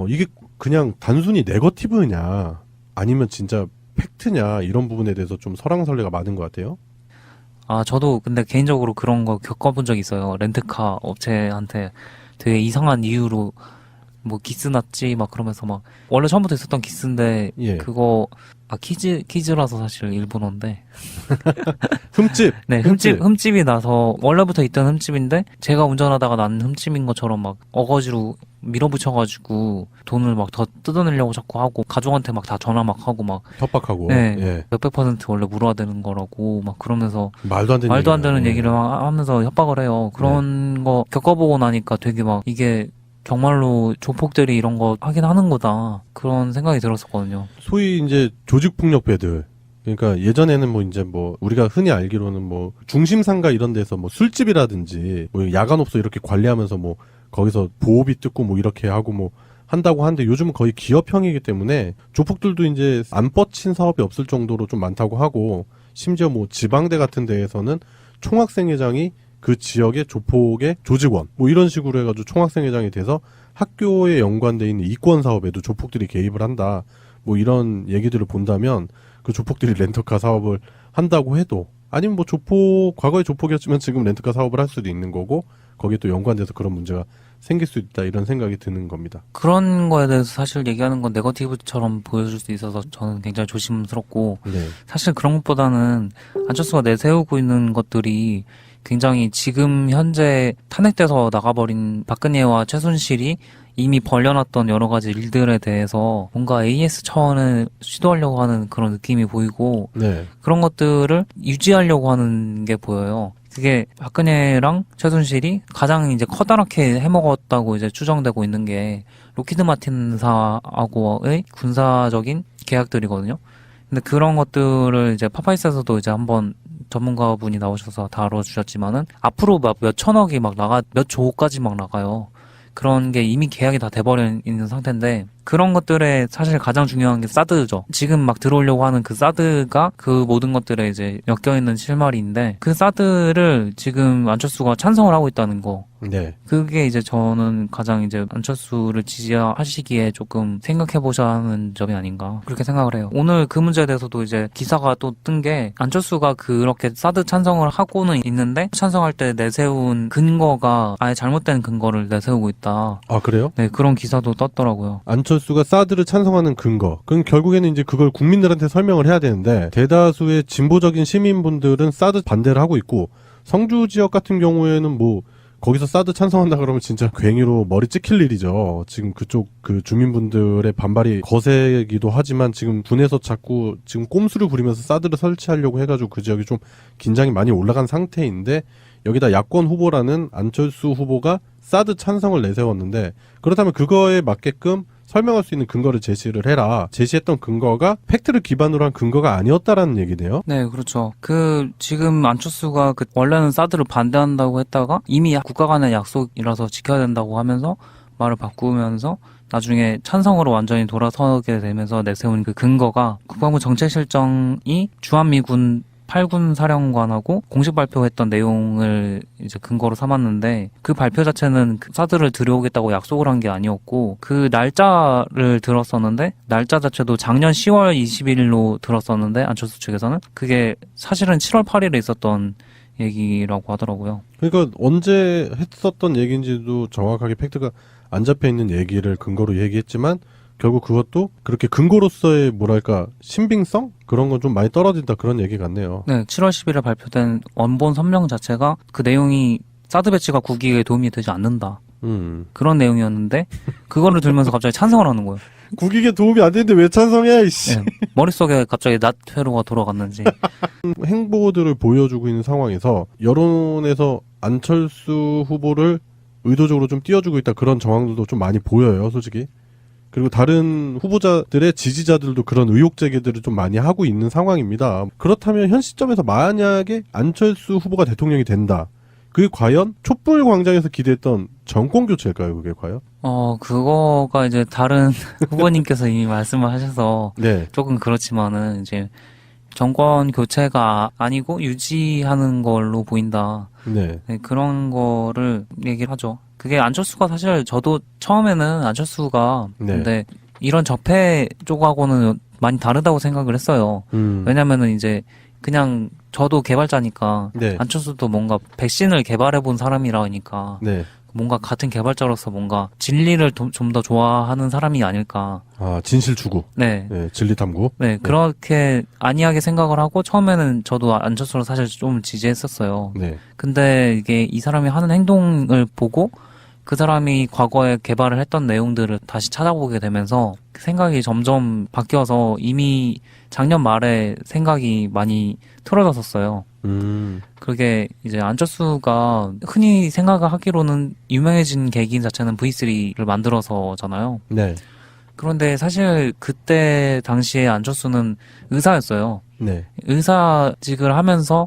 이게 그냥 단순히 네거티브냐 아니면 진짜 팩트냐 이런 부분에 대해서 좀 설왕설래가 많은 것 같아요. 아, 저도 근데 개인적으로 그런 거 겪어본 적 있어요. 렌트카 업체한테 되게 이상한 이유로 뭐 기스 났지 막 그러면서 막 원래 처음부터 있었던 기스인데 예. 그거 퀴즈라서 사실 일본어인데 흠집. 네, 흠집이 나서 원래부터 있던 흠집인데 제가 운전하다가 난 흠집인 것처럼 막 어거지로 밀어붙여가지고 돈을 막 더 뜯어내려고 자꾸 하고 가족한테 막 다 전화 막 하고 막 협박하고. 네, 예. 몇백 % 원래 물어야 되는 거라고 막 그러면서 말도 안 되는 말도 안 얘기를 되는 하네. 얘기를 하면서 협박을 해요. 그런 거 겪어보고 나니까 되게 막 이게 정말로 조폭들이 이런 거 하긴 하는구나 그런 생각이 들었었거든요. 소위 이제 조직폭력배들. 그러니까 예전에는 뭐 이제 뭐 우리가 흔히 알기로는 뭐 중심상가 이런 데서 뭐 술집이라든지 뭐 야간업소 이렇게 관리하면서 뭐 거기서 보호비 뜯고 뭐 이렇게 하고 뭐 한다고 하는데 요즘은 거의 기업형이기 때문에 조폭들도 이제 안 뻗친 사업이 없을 정도로 좀 많다고 하고 심지어 뭐 지방대 같은 데에서는 총학생회장이 그 지역의 조폭의 조직원 뭐 이런 식으로 해가지고 총학생회장이 돼서 학교에 연관돼 있는 이권 사업에도 조폭들이 개입을 한다. 뭐 이런 얘기들을 본다면 그 조폭들이 렌터카 사업을 한다고 해도 아니면 뭐 과거에 조폭이었지만 지금 렌터카 사업을 할 수도 있는 거고 거기에 또 연관돼서 그런 문제가 생길 수 있다 이런 생각이 드는 겁니다. 그런 거에 대해서 사실 얘기하는 건 네거티브처럼 보여줄 수 있어서 저는 굉장히 조심스럽고 네. 사실 그런 것보다는 안철수가 내세우고 있는 것들이 굉장히 지금 현재 탄핵돼서 나가버린 박근혜와 최순실이 이미 벌려놨던 여러 가지 일들에 대해서 뭔가 AS 차원을 시도하려고 하는 그런 느낌이 보이고 네. 그런 것들을 유지하려고 하는 게 보여요. 그게 박근혜랑 최순실이 가장 이제 커다랗게 해먹었다고 이제 추정되고 있는 게 로키드 마틴사하고의 군사적인 계약들이거든요. 근데 그런 것들을 이제 파파이스에서도 이제 한번 전문가분이 나오셔서 다뤄주셨지만은 앞으로 막 몇 천억이 막 몇 조까지 막 나가요. 그런 게 이미 계약이 다 돼버려 있는 상태인데 그런 것들에 사실 가장 중요한 게 사드죠. 지금 막 들어오려고 하는 그 사드가 그 모든 것들에 이제 엮여있는 실마리인데 그 사드를 지금 안철수가 찬성을 하고 있다는 거. 네. 그게 이제 저는 가장 이제 안철수를 지지하시기에 조금 생각해보셔야 하는 점이 아닌가 그렇게 생각을 해요. 오늘 그 문제에 대해서도 이제 기사가 또 뜬 게 안철수가 그렇게 사드 찬성을 하고는 있는데 찬성할 때 내세운 근거가 아예 잘못된 근거를 내세우고 있다. 아 그래요? 네, 그런 기사도 떴더라고요. 안철수가 사드를 찬성하는 근거. 그럼 결국에는 이제 그걸 국민들한테 설명을 해야 되는데 대다수의 진보적인 시민분들은 사드 반대를 하고 있고 성주 지역 같은 경우에는 뭐 거기서 사드 찬성한다 그러면 진짜 괜히로 머리 찍힐 일이죠. 지금 그쪽 그 주민분들의 반발이 거세기도 하지만 지금 군에서 자꾸 지금 꼼수를 부리면서 사드를 설치하려고 해가지고 그 지역이 좀 긴장이 많이 올라간 상태인데 여기다 야권 후보라는 안철수 후보가 사드 찬성을 내세웠는데 그렇다면 그거에 맞게끔 설명할 수 있는 근거를 제시를 해라. 제시했던 근거가 팩트를 기반으로 한 근거가 아니었다라는 얘기네요. 네, 그렇죠. 지금 안철수가 원래는 사드를 반대한다고 했다가 이미 국가 간의 약속이라서 지켜야 된다고 하면서 말을 바꾸면서 나중에 찬성으로 완전히 돌아서게 되면서 내세운 그 근거가 국방부 정책실정이 주한미군 8군 사령관하고 공식 발표했던 내용을 이제 근거로 삼았는데 그 발표 자체는 사드를 들여오겠다고 약속을 한 게 아니었고 그 날짜를 들었었는데 날짜 자체도 작년 10월 21일로 들었었는데 안철수 측에서는 그게 사실은 7월 8일에 있었던 얘기라고 하더라고요. 그러니까 언제 했었던 얘기인지도 정확하게 팩트가 안 잡혀 있는 얘기를 근거로 얘기했지만 결국 그것도 그렇게 근거로서의 뭐랄까 신빙성? 그런 건 좀 많이 떨어진다 그런 얘기 같네요. 네, 7월 10일에 발표된 원본 선명 자체가 그 내용이 사드 배치가 국익에 도움이 되지 않는다. 그런 내용이었는데 그거를 들면서 갑자기 찬성을 하는 거예요. 국익에 도움이 안 되는데 왜 찬성해? 이씨. 네, 머릿속에 갑자기 낫 회로가 돌아갔는지. 행보들을 보여주고 있는 상황에서 여론에서 안철수 후보를 의도적으로 좀 띄워주고 있다 그런 정황들도 좀 많이 보여요, 솔직히. 그리고 다른 후보자들의 지지자들도 그런 의혹 제기들을 좀 많이 하고 있는 상황입니다. 그렇다면 현 시점에서 만약에 안철수 후보가 대통령이 된다. 그게 과연 촛불 광장에서 기대했던 정권 교체일까요? 그게 과연? 그거가 이제 다른 후보님께서 이미 말씀을 하셔서 네. 조금 그렇지만은 이제 정권 교체가 아니고 유지하는 걸로 보인다. 네. 네, 그런 거를 얘기를 하죠. 그게 안철수가 사실 저도 처음에는 안철수가 네. 근데 이런 적폐 쪽하고는 많이 다르다고 생각을 했어요. 왜냐면은 이제 그냥 저도 개발자니까 네. 안철수도 뭔가 백신을 개발해 본 사람이라니까 네. 뭔가 같은 개발자로서 뭔가 진리를 좀 더 좋아하는 사람이 아닐까. 아, 진실 추구. 네. 네, 진리 탐구. 네, 그렇게 안이하게 생각을 하고 처음에는 저도 안철수를 사실 좀 지지했었어요. 네. 근데 이게 이 사람이 하는 행동을 보고 그 사람이 과거에 개발을 했던 내용들을 다시 찾아보게 되면서 생각이 점점 바뀌어서 이미 작년 말에 생각이 많이 틀어졌었어요. 그게 이제 안철수가 흔히 생각하기로는 유명해진 계기 자체는 V3를 만들어서잖아요. 네. 그런데 사실 그때 당시에 안철수는 의사였어요. 네. 의사직을 하면서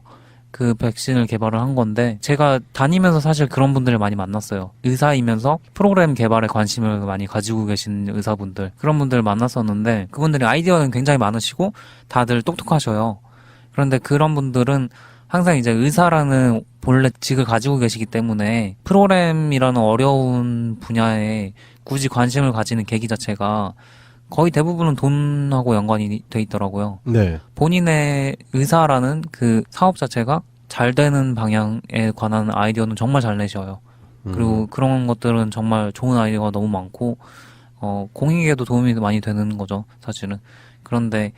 그 백신을 개발을 한 건데 제가 다니면서 사실 그런 분들을 많이 만났어요. 의사이면서 프로그램 개발에 관심을 많이 가지고 계신 의사분들 그런 분들을 만났었는데 그분들이 아이디어는 굉장히 많으시고 다들 똑똑하셔요. 그런데 그런 분들은 항상 이제 의사라는 본래 직을 가지고 계시기 때문에 프로그램이라는 어려운 분야에 굳이 관심을 가지는 계기 자체가 거의 대부분은 돈하고 연관이 돼 있더라고요. 네. 본인의 의사라는 그 사업 자체가 잘 되는 방향에 관한 아이디어는 정말 잘 내셔요. 그리고 그런 것들은 정말 좋은 아이디어가 너무 많고, 공익에도 도움이 많이 되는 거죠, 사실은. 그런데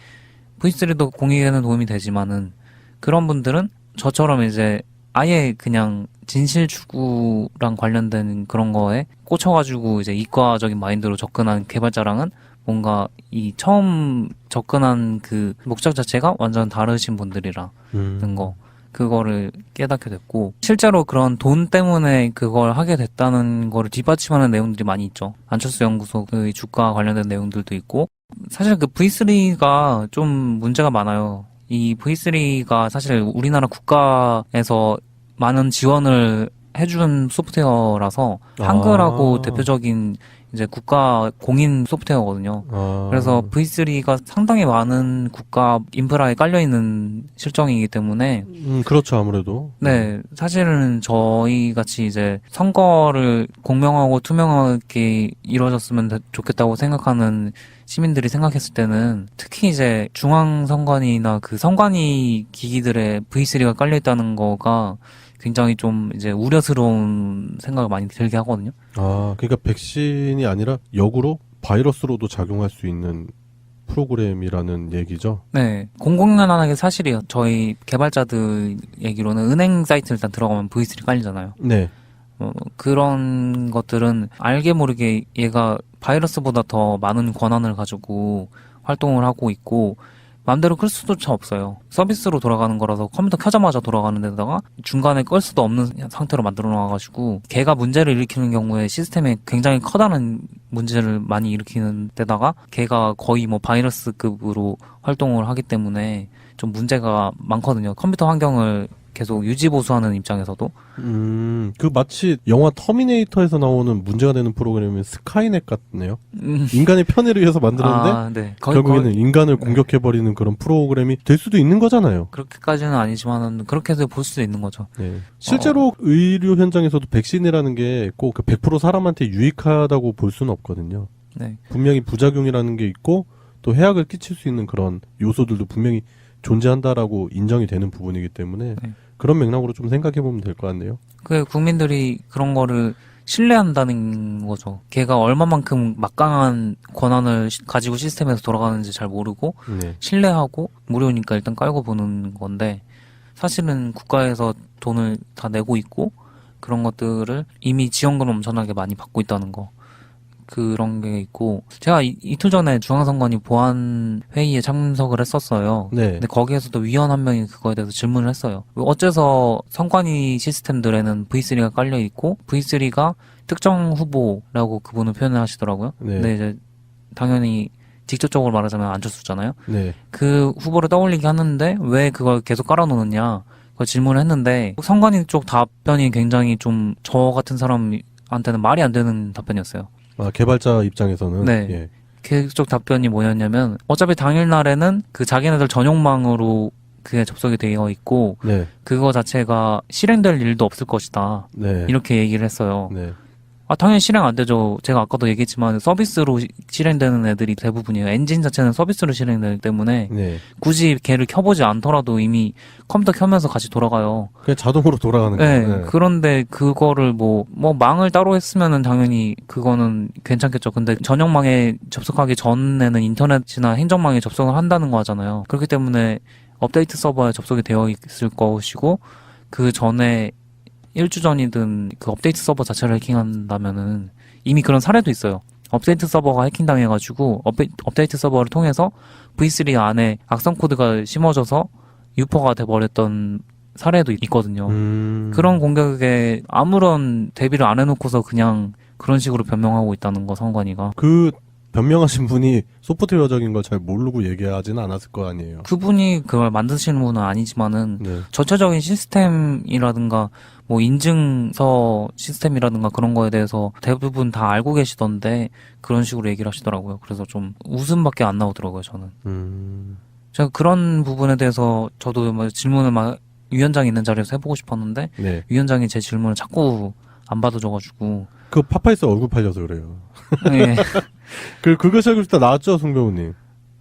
V3도 공익에는 도움이 되지만은 그런 분들은 저처럼 이제 아예 그냥 진실 추구랑 관련된 그런 거에 꽂혀가지고 이제 이과적인 마인드로 접근한 개발자랑은 뭔가 이 처음 접근한 그 목적 자체가 완전 다르신 분들이라는 거 그거를 깨닫게 됐고 실제로 그런 돈 때문에 그걸 하게 됐다는 거를 뒷받침하는 내용들이 많이 있죠. 안철수 연구소 그 주가 관련된 내용들도 있고 사실 그 V3가 좀 문제가 많아요. 이 V3가 사실 우리나라 국가에서 많은 지원을 해준 소프트웨어라서 한글하고 대표적인 이제 국가 공인 소프트웨어거든요. 그래서 V3가 상당히 많은 국가 인프라에 깔려있는 실정이기 때문에. 그렇죠, 아무래도. 네. 사실은 저희 같이 이제 선거를 공명하고 투명하게 이루어졌으면 좋겠다고 생각하는 시민들이 생각했을 때는 특히 이제 중앙선관위나 그 선관위 기기들의 V3가 깔려있다는 거가 굉장히 좀 이제 우려스러운 생각을 많이 들게 하거든요. 아, 그러니까 백신이 아니라 역으로 바이러스로도 작용할 수 있는 프로그램이라는 얘기죠? 네. 공공연하게 사실이에요. 저희 개발자들 얘기로는 은행 사이트 일단 들어가면 V3 깔리잖아요. 네. 그런 것들은 알게 모르게 얘가 바이러스보다 더 많은 권한을 가지고 활동을 하고 있고 마음대로 끌 수조차 없어요. 서비스로 돌아가는 거라서 컴퓨터 켜자마자 돌아가는 데다가 중간에 끌 수도 없는 상태로 만들어 놔가지고 걔가 문제를 일으키는 경우에 시스템에 굉장히 커다란 문제를 많이 일으키는 데다가 걔가 거의 뭐 바이러스급으로 활동을 하기 때문에 좀 문제가 많거든요. 컴퓨터 환경을 계속 유지보수하는 입장에서도. 그 마치 영화 터미네이터에서 나오는 문제가 되는 프로그램은 스카이넷 같네요. 인간의 편의를 위해서 만들었는데 네. 결국에는 인간을 공격해버리는 그런 프로그램이 될 수도 있는 거잖아요. 그렇게까지는 아니지만은 그렇게도 볼 수도 있는 거죠. 네. 실제로 의료 현장에서도 백신이라는 게 꼭 100% 사람한테 유익하다고 볼 수는 없거든요. 네. 분명히 부작용이라는 게 있고 또 해악을 끼칠 수 있는 그런 요소들도 분명히 존재한다라고 인정이 되는 부분이기 때문에 네. 그런 맥락으로 좀 생각해보면 될 것 같네요. 그 국민들이 그런 거를 신뢰한다는 거죠. 걔가 얼마만큼 막강한 권한을 가지고 시스템에서 돌아가는지 잘 모르고 네. 신뢰하고 무료니까 일단 깔고 보는 건데 사실은 국가에서 돈을 다 내고 있고 그런 것들을 이미 지원금을 엄청나게 많이 받고 있다는 거. 그런 게 있고 제가 이틀 전에 중앙선관위 보안 회의에 참석을 했었어요. 네. 근데 거기에서도 위원 한 명이 그거에 대해서 질문을 했어요. 어째서 선관위 시스템들에는 V3가 깔려 있고 V3가 특정 후보라고 그분은 표현을 하시더라고요. 네. 근데 이제 당연히 직접적으로 말하자면 안철수잖아요. 네. 그 후보를 떠올리게 하는데 왜 그걸 계속 깔아놓느냐 그걸 질문을 했는데 선관위 쪽 답변이 굉장히 좀 저 같은 사람한테는 말이 안 되는 답변이었어요. 아, 개발자 입장에서는 네. 예. 계속 답변이 뭐였냐면 어차피 당일날에는 그 자기네들 전용망으로 그게 접속이 되어 있고 네. 그거 자체가 실행될 일도 없을 것이다. 네. 이렇게 얘기를 했어요. 네. 당연히 실행 안 되죠. 제가 아까도 얘기했지만 서비스로 실행되는 애들이 대부분이에요. 엔진 자체는 서비스로 실행되기 때문에 네. 굳이 걔를 켜보지 않더라도 이미 컴퓨터 켜면서 같이 돌아가요. 그냥 자동으로 돌아가는 네. 거예요. 네. 그런데 그거를 뭐 망을 따로 했으면은 당연히 그거는 괜찮겠죠. 근데 전용망에 접속하기 전에는 인터넷이나 행정망에 접속을 한다는 거잖아요. 그렇기 때문에 업데이트 서버에 접속이 되어 있을 것이고, 그 전에 1주 전이든 그 업데이트 서버 자체를 해킹한다면은 이미 그런 사례도 있어요. 업데이트 서버가 해킹당해가지고 업데이트 서버를 통해서 V3 안에 악성 코드가 심어져서 유포가 돼버렸던 사례도 있거든요. 그런 공격에 아무런 대비를 안 해놓고서 그냥 그런 식으로 변명하고 있다는 거, 선관위가. 그 변명하신 분이 소프트웨어적인 걸 잘 모르고 얘기하지는 않았을 거 아니에요. 그분이 그걸 만드시는 분은 아니지만은 네. 전체적인 시스템이라든가 뭐 인증서 시스템이라든가 그런 거에 대해서 대부분 다 알고 계시던데 그런 식으로 얘기를 하시더라고요. 그래서 좀 웃음밖에 안 나오더라고요, 저는. 제가 그런 부분에 대해서 저도 뭐 질문을 막 위원장이 있는 자리에서 해보고 싶었는데 네. 위원장이 제 질문을 자꾸 안 받아줘가지고. 그 파파이스 얼굴 팔려서 그래요. 네. 그거 시작할 때 나왔죠, 송병우님.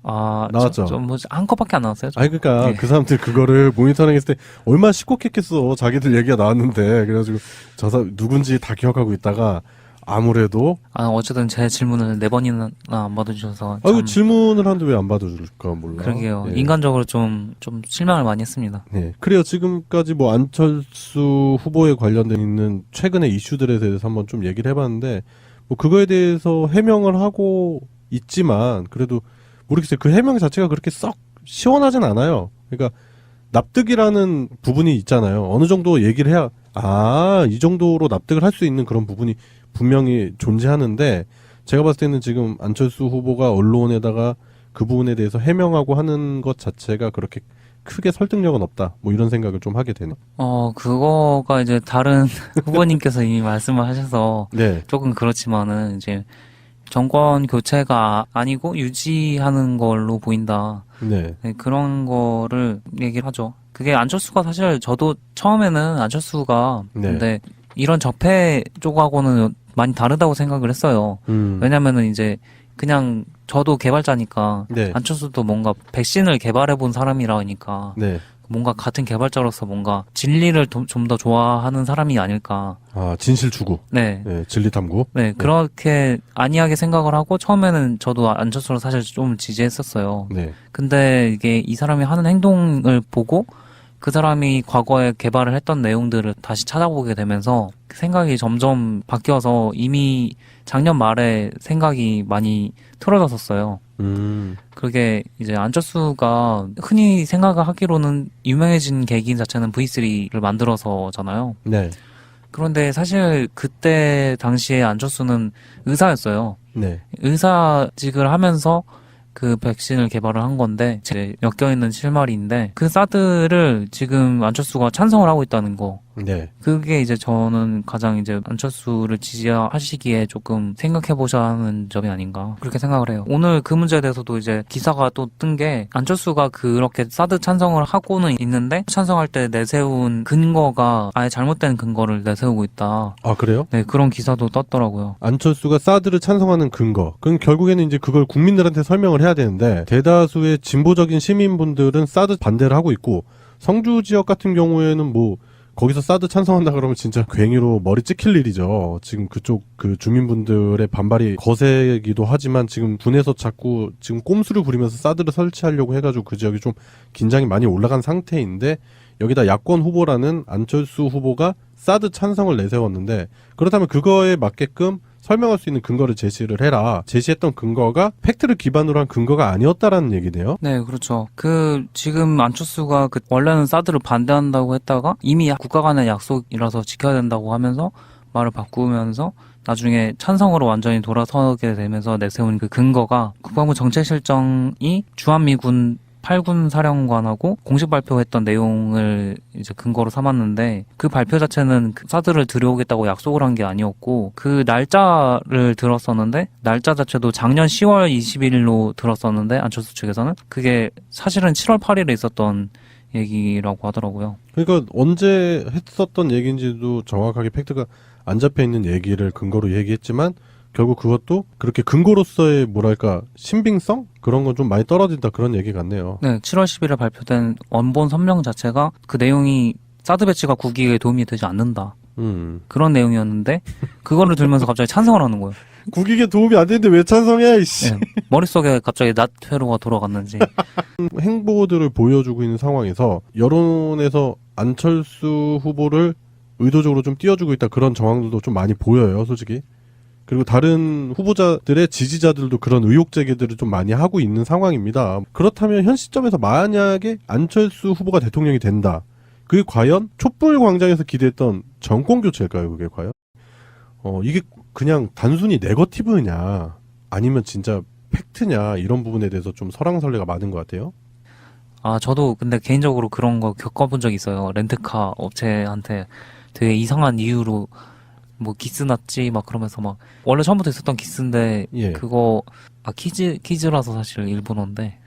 나왔죠. 한 컷밖에 안 나왔어요. 아니, 그러니까 네. 그 사람들 그거를 모니터링 했을 때 얼마나 시끄럽겠어. 자기들 얘기가 나왔는데. 그래가지고 저 사람 누군지 다 기억하고 있다가 아무래도 어쨌든 제 질문을 4번이나 안 받아주셔서. 그 질문을 하는데 왜 안 받아줄까 몰라. 그러게요. 예. 인간적으로 좀 실망을 많이 했습니다. 네. 그래요. 지금까지 뭐 안철수 후보에 관련된 있는 최근의 이슈들에 대해서 한번 좀 얘기를 해봤는데, 뭐 그거에 대해서 해명을 하고 있지만 그래도 모르겠어요. 그 해명 자체가 그렇게 썩 시원하진 않아요. 그러니까 납득이라는 부분이 있잖아요. 어느 정도 얘기를 해야 이 정도로 납득을 할 수 있는 그런 부분이 분명히 존재하는데, 제가 봤을 때는 지금 안철수 후보가 언론에다가 그 부분에 대해서 해명하고 하는 것 자체가 그렇게 크게 설득력은 없다. 뭐 이런 생각을 좀 하게 되네. 그거가 이제 다른 후보님께서 이미 말씀을 하셔서 네. 조금 그렇지만은 이제 정권 교체가 아니고 유지하는 걸로 보인다. 네. 네, 그런 거를 얘기를 하죠. 그게 안철수가 사실 저도 처음에는 안철수가 네. 근데 이런 적폐 쪽하고는 많이 다르다고 생각을 했어요. 왜냐면은 이제 그냥 저도 개발자니까 네. 안철수도 뭔가 백신을 개발해 본 사람이라니까 네. 뭔가 같은 개발자로서 뭔가 진리를 좀 더 좋아하는 사람이 아닐까. 진실 추구. 네. 네, 진리 탐구. 네, 그렇게 안이하게 생각을 하고 처음에는 저도 안철수를 사실 좀 지지했었어요. 네. 근데 이게 이 사람이 하는 행동을 보고 그 사람이 과거에 개발을 했던 내용들을 다시 찾아보게 되면서 생각이 점점 바뀌어서 이미 작년 말에 생각이 많이 틀어졌었어요. 그게 이제 안철수가 흔히 생각하기로는 유명해진 계기 자체는 V3를 만들어서잖아요. 네. 그런데 사실 그때 당시에 안철수는 의사였어요. 네. 의사직을 하면서 그 백신을 개발을 한 건데 제 엮여있는 실마리인데 그 사드를 지금 안철수가 찬성을 하고 있다는 거. 네. 그게 이제 저는 가장 이제 안철수를 지지하시기에 조금 생각해보셔야 하는 점이 아닌가 그렇게 생각을 해요. 오늘 그 문제에 대해서도 이제 기사가 또 뜬 게 안철수가 그렇게 사드 찬성을 하고는 있는데 찬성할 때 내세운 근거가 아예 잘못된 근거를 내세우고 있다. 그래요? 네, 그런 기사도 떴더라고요. 안철수가 사드를 찬성하는 근거. 그럼 결국에는 이제 그걸 국민들한테 설명을 해야 되는데, 대다수의 진보적인 시민분들은 사드 반대를 하고 있고, 성주 지역 같은 경우에는 뭐 거기서 사드 찬성한다 그러면 진짜 괜히로 머리 찍힐 일이죠. 지금 그쪽 그 주민분들의 반발이 거세기도 하지만 지금 군에서 자꾸 지금 꼼수를 부리면서 사드를 설치하려고 해가지고 그 지역이 좀 긴장이 많이 올라간 상태인데, 여기다 야권 후보라는 안철수 후보가 사드 찬성을 내세웠는데, 그렇다면 그거에 맞게끔 설명할 수 있는 근거를 제시를 해라. 제시했던 근거가 팩트를 기반으로 한 근거가 아니었다라는 얘기네요. 네, 그렇죠. 지금 안철수가 원래는 사드를 반대한다고 했다가 이미 국가 간의 약속이라서 지켜야 된다고 하면서 말을 바꾸면서 나중에 찬성으로 완전히 돌아서게 되면서 내세운 그 근거가 국방부 정책실정이 주한미군 8군 사령관하고 공식 발표했던 내용을 이제 근거로 삼았는데, 그 발표 자체는 사드를 들여오겠다고 약속을 한 게 아니었고, 그 날짜를 들었었는데 날짜 자체도 작년 10월 21일로 들었었는데 안철수 측에서는 그게 사실은 7월 8일에 있었던 얘기라고 하더라고요. 그러니까 언제 했었던 얘기인지도 정확하게 팩트가 안 잡혀 있는 얘기를 근거로 얘기했지만 결국 그것도 그렇게 근거로서의 뭐랄까 신빙성 그런 건 좀 많이 떨어진다 그런 얘기 같네요. 네, 7월 10일에 발표된 원본 선명 자체가 그 내용이 사드 배치가 국익에 도움이 되지 않는다. 그런 내용이었는데 그거를 들면서 갑자기 찬성을 하는 거예요. 국익에 도움이 안 되는데 왜 찬성해? 이씨. 네, 머릿속에 갑자기 낫 회로가 돌아갔는지. 행보들을 보여주고 있는 상황에서 여론에서 안철수 후보를 의도적으로 좀 띄워주고 있다 그런 정황들도 좀 많이 보여요, 솔직히. 그리고 다른 후보자들의 지지자들도 그런 의혹 제기들을 좀 많이 하고 있는 상황입니다. 그렇다면 현 시점에서 만약에 안철수 후보가 대통령이 된다. 그게 과연 촛불 광장에서 기대했던 정권 교체일까요? 그게 과연? 이게 그냥 단순히 네거티브냐 아니면 진짜 팩트냐 이런 부분에 대해서 좀 설왕설래가 많은 것 같아요. 아, 저도 근데 개인적으로 그런 거 겪어본 적이 있어요. 렌트카 업체한테 되게 이상한 이유로 뭐 기스 났지 막 그러면서 막 원래 처음부터 있었던 기스인데 예. 그거 퀴즈라서 사실 일본어인데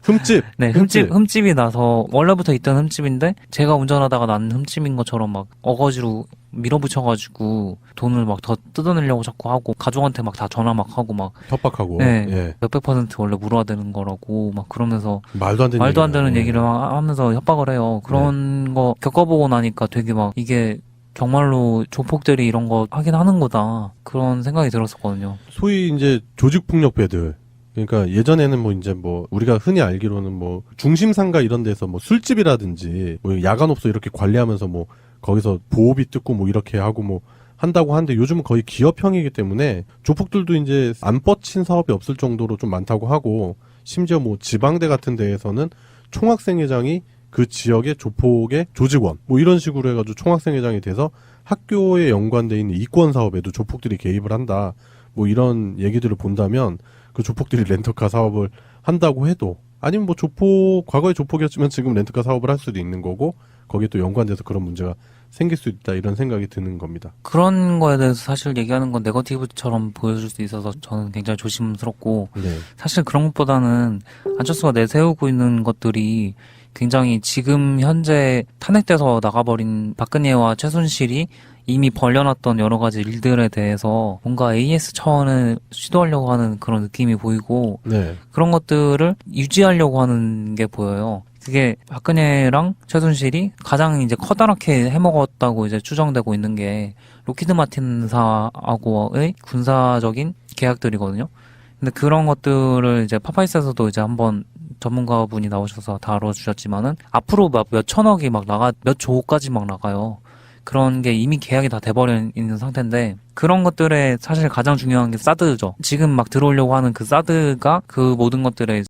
흠집. 네, 흠집이 나서 원래부터 있던 흠집인데 제가 운전하다가 난 흠집인 것처럼 막 어거지로 밀어붙여가지고 돈을 막 더 뜯어내려고 자꾸 하고 가족한테 막 다 전화 막 하고 막 협박하고. 네, 예. 몇백 % 원래 물어야 되는 거라고 막 그러면서 말도 안 되는 말도 안 되는 얘기를 얘기를 하면서 협박을 해요. 그런 거 겪어보고 나니까 되게 막 이게 정말로 조폭들이 이런 거 하긴 하는구나 그런 생각이 들었었거든요. 소위 이제 조직폭력배들. 그러니까 예전에는 뭐 이제 뭐 우리가 흔히 알기로는 뭐 중심상가 이런 데서 뭐 술집이라든지 뭐 야간업소 이렇게 관리하면서 뭐 거기서 보호비 뜯고 뭐 이렇게 하고 뭐 한다고 하는데 요즘은 거의 기업형이기 때문에 조폭들도 이제 안 뻗친 사업이 없을 정도로 좀 많다고 하고 심지어 뭐 지방대 같은 데에서는 총학생회장이 그 지역의 조폭의 조직원 뭐 이런 식으로 해가지고 총학생회장이 돼서 학교에 연관돼 있는 이권 사업에도 조폭들이 개입을 한다 뭐 이런 얘기들을 본다면 그 조폭들이 렌터카 사업을 한다고 해도 아니면 뭐 과거에 조폭이었지만 지금 렌터카 사업을 할 수도 있는 거고 거기에 또 연관돼서 그런 문제가 생길 수 있다 이런 생각이 드는 겁니다. 그런 거에 대해서 사실 얘기하는 건 네거티브처럼 보여줄 수 있어서 저는 굉장히 조심스럽고 네. 사실 그런 것보다는 안철수가 내세우고 있는 것들이 굉장히 지금 현재 탄핵돼서 나가버린 박근혜와 최순실이 이미 벌려놨던 여러 가지 일들에 대해서 뭔가 AS 차원을 시도하려고 하는 그런 느낌이 보이고 네. 그런 것들을 유지하려고 하는 게 보여요. 그게 박근혜랑 최순실이 가장 이제 커다랗게 해먹었다고 이제 추정되고 있는 게 로키드 마틴사하고의 군사적인 계약들이거든요. 근데 그런 것들을 이제 파파이스에서도 이제 한번 전문가분이 나오셔서 다뤄주셨지만은 앞으로 막 몇 천억이 막 몇 조까지 막 나가요. 그런 게 이미 계약이 다 돼버려 있는 상태인데 그런 것들에 사실 가장 중요한 게 사드죠. 지금 막 들어오려고 하는 그 사드가 그 모든 것들에